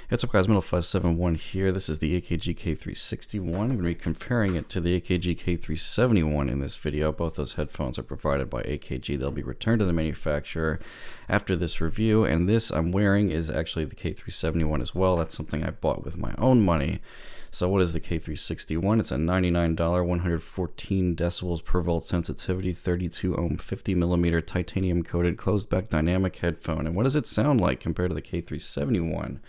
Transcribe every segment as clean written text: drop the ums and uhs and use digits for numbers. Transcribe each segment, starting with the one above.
What's up, guys? Untitled here. This is the AKG K361. I'm going to be comparing it to the AKG K371 in this video. Both those headphones are provided by AKG. They'll be returned to the manufacturer after this review, and this I'm wearing is actually the K371 as well. That's something I bought with my own money. So what is the K361? It's a $99, 114 decibels per volt sensitivity, 32 ohm, 50 millimeter titanium coated closed back dynamic headphone. And what does it sound like compared to the K371?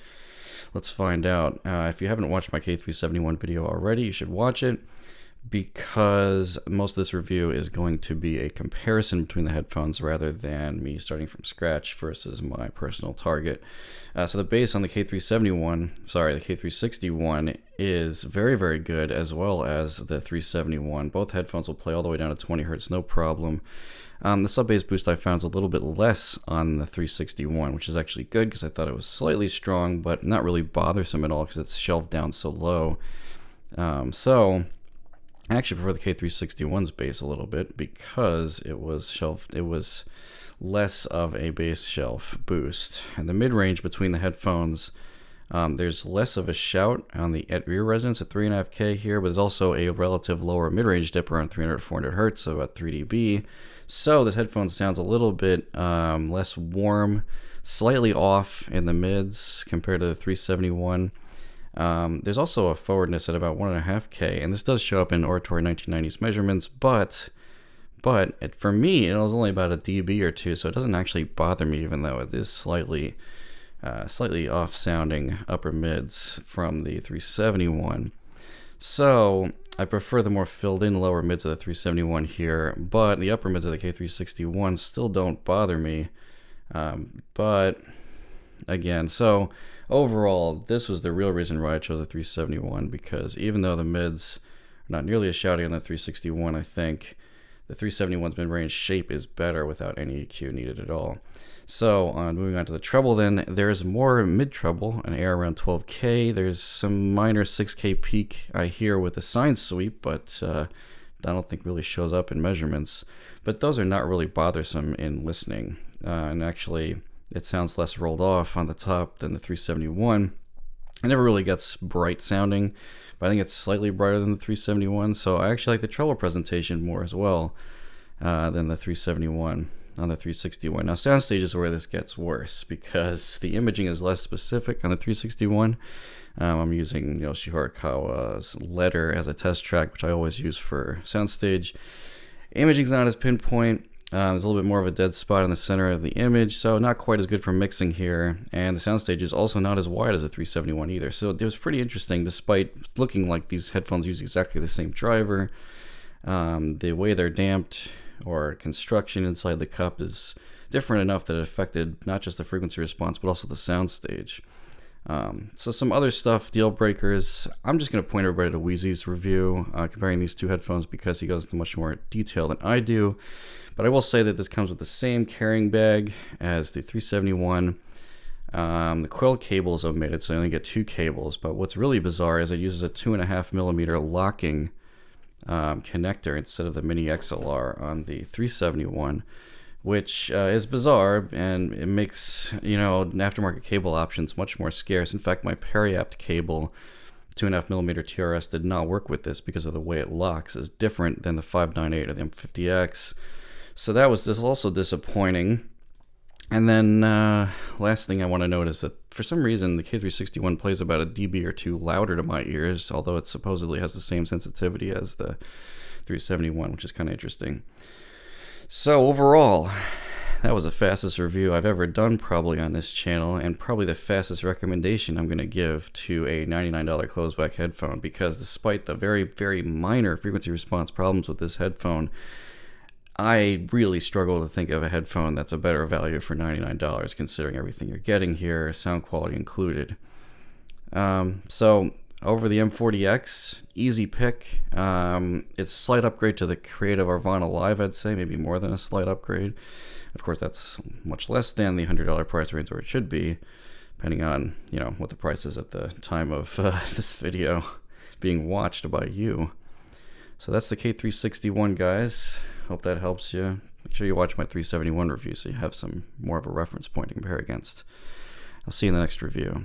Let's find out. If you haven't watched my K371 video already, you should watch it, because most of this review is going to be a comparison between the headphones rather than me starting from scratch versus my personal target. So the bass on the K361 is very, very good, as well as the 371. Both headphones will play all the way down to 20 hertz, no problem. The sub-bass boost I found is a little bit less on the 361, which is actually good because I thought it was slightly strong, but not really bothersome at all because it's shelved down so low. So I actually prefer the K361's bass a little bit because it was less of a bass shelf boost. And the mid-range between the headphones, there's less of a shout on the at-rear resonance at 3.5K here, but there's also a relative lower mid-range dip around 300 to 400 hertz, so about 3 dB. So this headphone sounds a little bit less warm, slightly off in the mids compared to the 371. There's also a forwardness at about 1.5K, and this does show up in Oratory 1990s measurements, but for me, it was only about a dB or two, so it doesn't actually bother me, even though it is slightly off-sounding upper mids from the 371. So I prefer the more filled-in lower mids of the 371 here, but the upper mids of the K361 still don't bother me. But again, so overall, this was the real reason why I chose the 371, because even though the mids are not nearly as shouty on the 361, I think the 371's mid-range shape is better without any EQ needed at all. So moving on to the treble, then there's more mid-treble, an air around 12K. There's some minor 6K peak I hear with the sine sweep, but I don't think really shows up in measurements. But those are not really bothersome in listening, and actually it sounds less rolled off on the top than the 371. It never really gets bright sounding, but I think it's slightly brighter than the 371, so I actually like the treble presentation more as well than the 371 on the 361. Now Soundstage is where this gets worse, because the imaging is less specific on the 361. I'm using Yoshi Horikawa's letter as a test track, which I always use for Soundstage. Imaging's not as pinpoint. There's a little bit more of a dead spot in the center of the image, so not quite as good for mixing here. And the Soundstage is also not as wide as the 371 either. So it was pretty interesting, despite looking like these headphones use exactly the same driver. The way they're damped or construction inside the cup is different enough that it affected not just the frequency response, but also the Soundstage. So some other stuff, deal breakers. I'm just going to point everybody to Wheezy's review comparing these two headphones, because he goes into much more detail than I do. But I will say that this comes with the same carrying bag as the 371. The quill cable is omitted, so you only get 2 cables. But what's really bizarre is it uses a 2.5 millimeter locking connector instead of the mini XLR on the 371, which is bizarre, and it makes aftermarket cable options much more scarce. In fact, my Preamp cable 2.5 millimeter TRS did not work with this because of the way it locks is different than the 598 or the M50X. So this is also disappointing. And then last thing I want to note is that for some reason the K361 plays about a dB or 2 louder to my ears, although it supposedly has the same sensitivity as the 371, which is kind of interesting. So overall, that was the fastest review I've ever done probably on this channel, and probably the fastest recommendation I'm going to give to a $99 closeback headphone, because despite the very, very minor frequency response problems with this headphone, I really struggle to think of a headphone that's a better value for $99, considering everything you're getting here, sound quality included. So over the M40X, easy pick. It's a slight upgrade to the Creative Arvana Live, I'd say, maybe more than a slight upgrade. Of course, that's much less than the $100 price range where it should be, depending on what the price is at the time of this video being watched by you. So that's the K361, guys. Hope that helps you. Make sure you watch my 371 review so you have some more of a reference point to compare against. I'll see you in the next review.